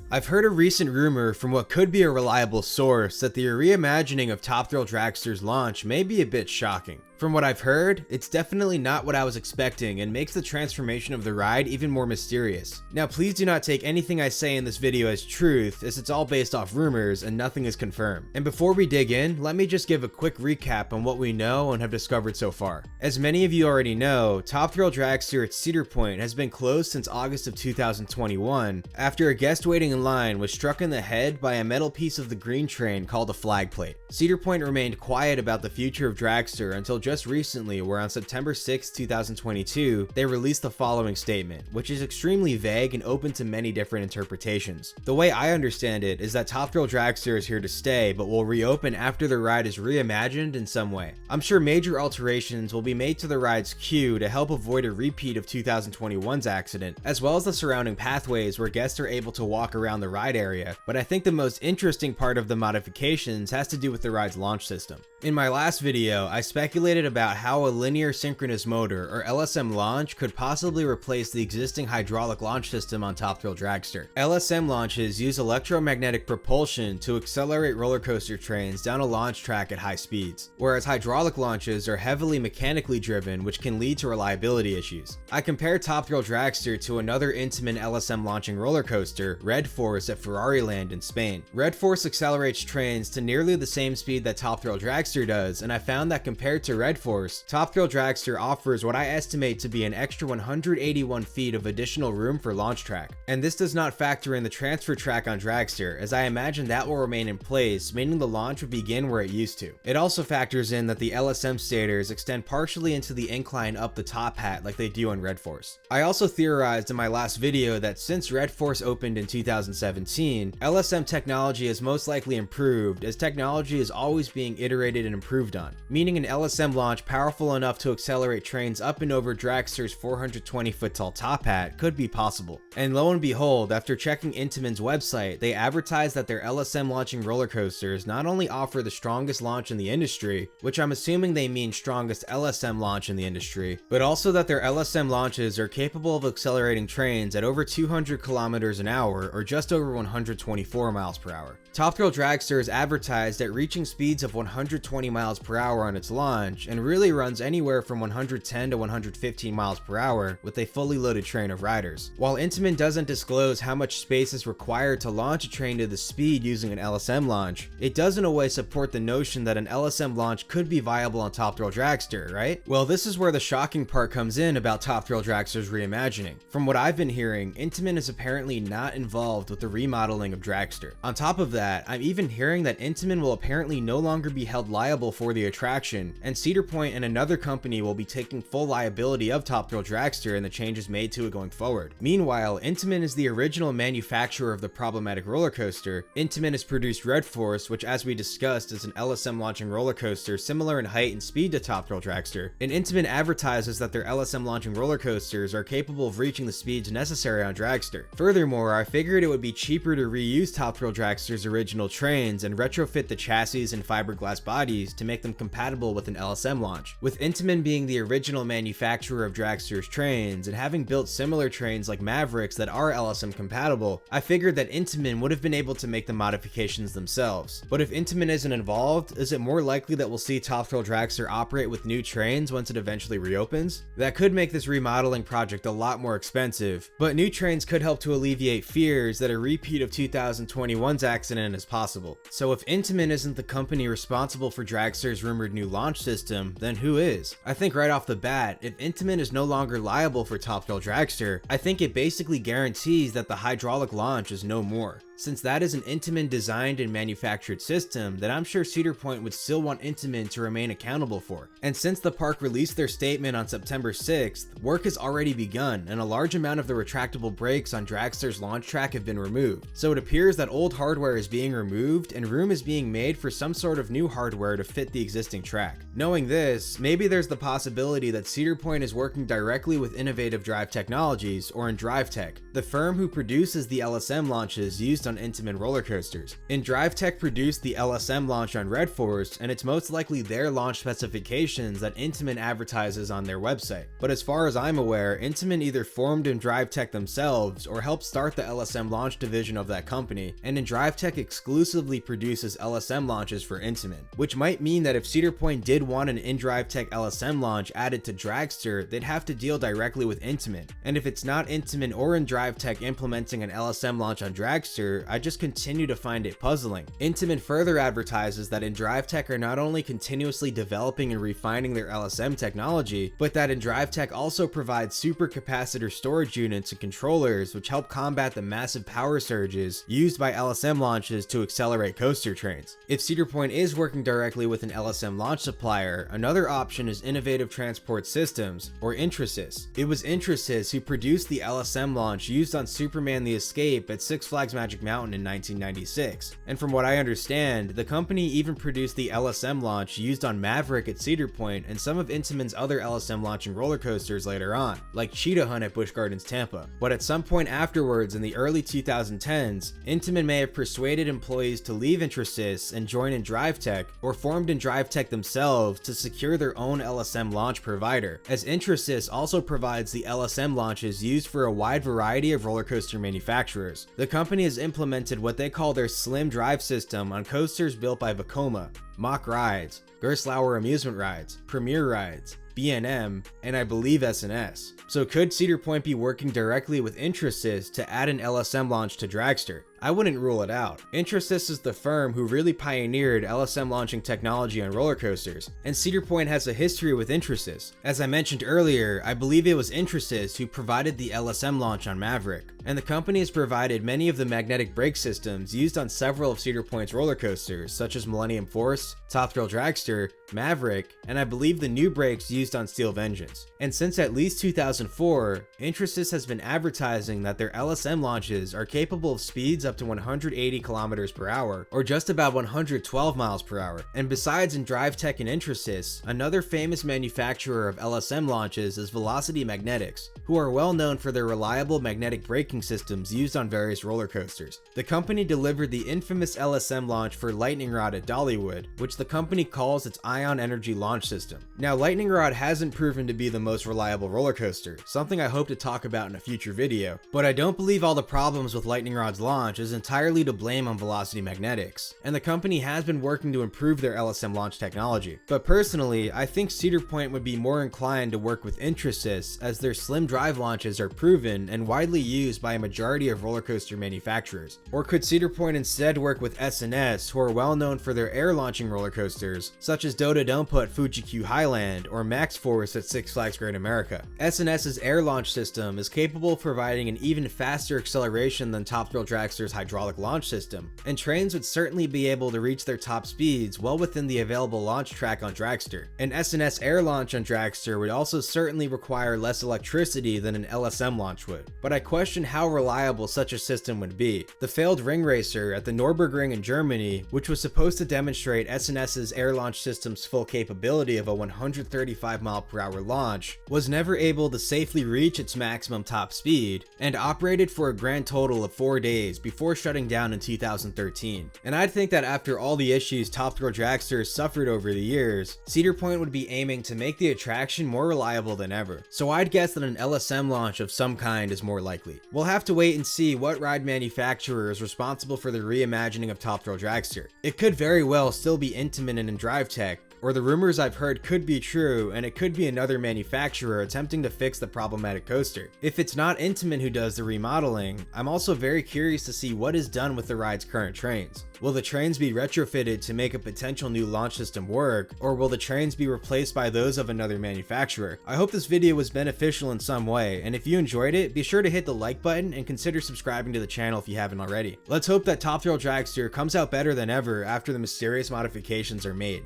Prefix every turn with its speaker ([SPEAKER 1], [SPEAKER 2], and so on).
[SPEAKER 1] I've heard a recent rumor from what could be a reliable source that the reimagining of Top Thrill Dragster's launch may be a bit shocking. From what I've heard, it's definitely not what I was expecting and makes the transformation of the ride even more mysterious. Now please do not take anything I say in this video as truth, as it's all based off rumors and nothing is confirmed. And before we dig in, let me just give a quick recap on what we know and have discovered so far. As many of you already know, Top Thrill Dragster at Cedar Point has been closed since August of 2021 after a guest waiting in line was struck in the head by a metal piece of the green train called a flag plate. Cedar Point remained quiet about the future of Dragster until just recently, where on September 6, 2022, they released the following statement, which is extremely vague and open to many different interpretations. The way I understand it is that Top Thrill Dragster is here to stay, but will reopen after the ride is reimagined in some way. I'm sure major alterations will be made to the ride's queue to help avoid a repeat of 2021's accident, as well as the surrounding pathways where guests are able to walk around the ride area, but I think the most interesting part of the modifications has to do with the ride's launch system. In my last video, I speculated about how a linear synchronous motor, or LSM launch, could possibly replace the existing hydraulic launch system on Top Thrill Dragster. LSM launches use electromagnetic propulsion to accelerate roller coaster trains down a launch track at high speeds, whereas hydraulic launches are heavily mechanically driven, which can lead to reliability issues. I compared Top Thrill Dragster to another Intamin LSM launching roller coaster, Red Force at Ferrari Land in Spain. Red Force accelerates trains to nearly the same speed that Top Thrill Dragster does, and I found that compared to Red Force, Top Thrill Dragster offers what I estimate to be an extra 181 feet of additional room for launch track. And this does not factor in the transfer track on Dragster, as I imagine that will remain in place, meaning the launch would begin where it used to. It also factors in that the LSM stators extend partially into the incline up the top hat like they do on Red Force. I also theorized in my last video that since Red Force opened in 2017, LSM technology has most likely improved, as technology is always being iterated and improved on, meaning an LSM launch powerful enough to accelerate trains up and over Dragster's 420-foot tall top hat could be possible. And lo and behold, after checking Intamin's website, they advertised that their LSM launching roller coasters not only offer the strongest launch in the industry, which I'm assuming they mean strongest LSM launch in the industry, but also that their LSM launches are capable of accelerating trains at over 200 kilometers an hour, or just over 124 miles per hour. Top Thrill Dragster is advertised at reaching speeds of 120 miles per hour on its launch, and really runs anywhere from 110 to 115 miles per hour with a fully loaded train of riders. While Intamin doesn't disclose how much space is required to launch a train to the speed using an LSM launch, it does in a way support the notion that an LSM launch could be viable on Top Thrill Dragster, right? Well, this is where the shocking part comes in about Top Thrill Dragster's reimagining. From what I've been hearing, Intamin is apparently not involved with the remodeling of Dragster. On top of that, I'm even hearing that Intamin will apparently no longer be held liable for the attraction, and Cedar Point and another company will be taking full liability of Top Thrill Dragster and the changes made to it going forward. Meanwhile, Intamin is the original manufacturer of the problematic roller coaster. Intamin has produced Red Force, which as we discussed is an LSM launching roller coaster similar in height and speed to Top Thrill Dragster, and Intamin advertises that their LSM launching roller coasters are capable of reaching the speeds necessary on Dragster. Furthermore, I figured it would be cheaper to reuse Top Thrill Dragster's original trains and retrofit the chassis and fiberglass bodies to make them compatible with an LSM launch. With Intamin being the original manufacturer of Dragster's trains and having built similar trains like Mavericks that are LSM compatible, I figured that Intamin would have been able to make the modifications themselves. But if Intamin isn't involved, is it more likely that we'll see Top Thrill Dragster operate with new trains once it eventually reopens? That could make this remodeling project a lot more expensive, but new trains could help to alleviate fears that a repeat of 2021's accident is possible. So if Intamin isn't the company responsible for Dragster's rumored new launch system, then who is? I think right off the bat, if Intamin is no longer liable for Top Thrill Dragster, I think it basically guarantees that the hydraulic launch is no more. Since that is an Intamin designed and manufactured system that I'm sure Cedar Point would still want Intamin to remain accountable for. And since the park released their statement on September 6th, work has already begun and a large amount of the retractable brakes on Dragster's launch track have been removed. So it appears that old hardware is being removed and room is being made for some sort of new hardware to fit the existing track. Knowing this, maybe there's the possibility that Cedar Point is working directly with Innovative Drive Technologies, or in Drive Tech, the firm who produces the LSM launches used based on Intamin roller coasters. InDriveTech produced the LSM launch on Red Force, and it's most likely their launch specifications that Intamin advertises on their website. But as far as I'm aware, Intamin either formed InDriveTech themselves or helped start the LSM launch division of that company, and InDriveTech exclusively produces LSM launches for Intamin, which might mean that if Cedar Point did want an InDriveTech LSM launch added to Dragster, they'd have to deal directly with Intamin. And if it's not Intamin or InDriveTech implementing an LSM launch on Dragster, I just continue to find it puzzling. Intamin further advertises that InDriveTech are not only continuously developing and refining their LSM technology, but that InDriveTech also provides supercapacitor storage units and controllers which help combat the massive power surges used by LSM launches to accelerate coaster trains. If Cedar Point is working directly with an LSM launch supplier, another option is Innovative Transport Systems, or Intrasys. It was Intrasys who produced the LSM launch used on Superman the Escape at Six Flags Magic Mountain in 1996. And from what I understand, the company even produced the LSM launch used on Maverick at Cedar Point and some of Intamin's other LSM launching roller coasters later on, like Cheetah Hunt at Busch Gardens Tampa. But at some point afterwards in the early 2010s, Intamin may have persuaded employees to leave Intrasys and join InDriveTech, or formed InDriveTech themselves to secure their own LSM launch provider, as Intrasys also provides the LSM launches used for a wide variety of roller coaster manufacturers. The company has implemented what they call their Slim Drive system on coasters built by Vekoma, Mock Rides, Gerstlauer Amusement Rides, Premier Rides, B&M, and I believe S&S. So could Cedar Point be working directly with Intrasys to add an LSM launch to Dragster? I wouldn't rule it out. Intrasys is the firm who really pioneered LSM launching technology on roller coasters, and Cedar Point has a history with Intrasys. As I mentioned earlier, I believe it was Intrasys who provided the LSM launch on Maverick, and the company has provided many of the magnetic brake systems used on several of Cedar Point's roller coasters, such as Millennium Force, Top Thrill Dragster, Maverick, and I believe the new brakes used on Steel Vengeance. And since at least 2004, Intrasys has been advertising that their LSM launches are capable of speeds up to 180 kilometers per hour, or just about 112 miles per hour. And besides InDriveTech and Intrasys, another famous manufacturer of LSM launches is Velocity Magnetics, who are well known for their reliable magnetic braking systems used on various roller coasters. The company delivered the infamous LSM launch for Lightning Rod at Dollywood, which the company calls its Ion Energy launch system. Now, Lightning Rod hasn't proven to be the most reliable roller coaster, something I hope to talk about in a future video, but I don't believe all the problems with Lightning Rod's launch is entirely to blame on Velocity Magnetics, and the company has been working to improve their LSM launch technology. But personally, I think Cedar Point would be more inclined to work with Intrasys, as their Slim Drive launches are proven and widely used by a majority of roller coaster manufacturers. Or could Cedar Point instead work with S&S, who are well known for their air launching roller coasters, such as Dodo Dumpa at Fuji-Q Highland or Max Force at Six Flags Great America? S&S's air launch system is capable of providing an even faster acceleration than Top Thrill Dragster's hydraulic launch system, and trains would certainly be able to reach their top speeds well within the available launch track on Dragster. An S&S air launch on Dragster would also certainly require less electricity than an LSM launch would, but I question how reliable such a system would be. The failed ring racer at the Nürburgring in Germany, which was supposed to demonstrate S&S's air launch system's full capability of a 135 mile per hour launch, was never able to safely reach its maximum top speed, and operated for a grand total of 4 days before shutting down in 2013. And I'd think that after all the issues Top Thrill Dragster has suffered over the years, Cedar Point would be aiming to make the attraction more reliable than ever. So I'd guess that an LSM launch of some kind is more likely. We'll have to wait and see what ride manufacturer is responsible for the reimagining of Top Thrill Dragster. It could very well still be Intamin and InDriveTech, or the rumors I've heard could be true, and it could be another manufacturer attempting to fix the problematic coaster. If it's not Intamin who does the remodeling, I'm also very curious to see what is done with the ride's current trains. Will the trains be retrofitted to make a potential new launch system work, or will the trains be replaced by those of another manufacturer? I hope this video was beneficial in some way, and if you enjoyed it, be sure to hit the like button and consider subscribing to the channel if you haven't already. Let's hope that Top Thrill Dragster comes out better than ever after the mysterious modifications are made.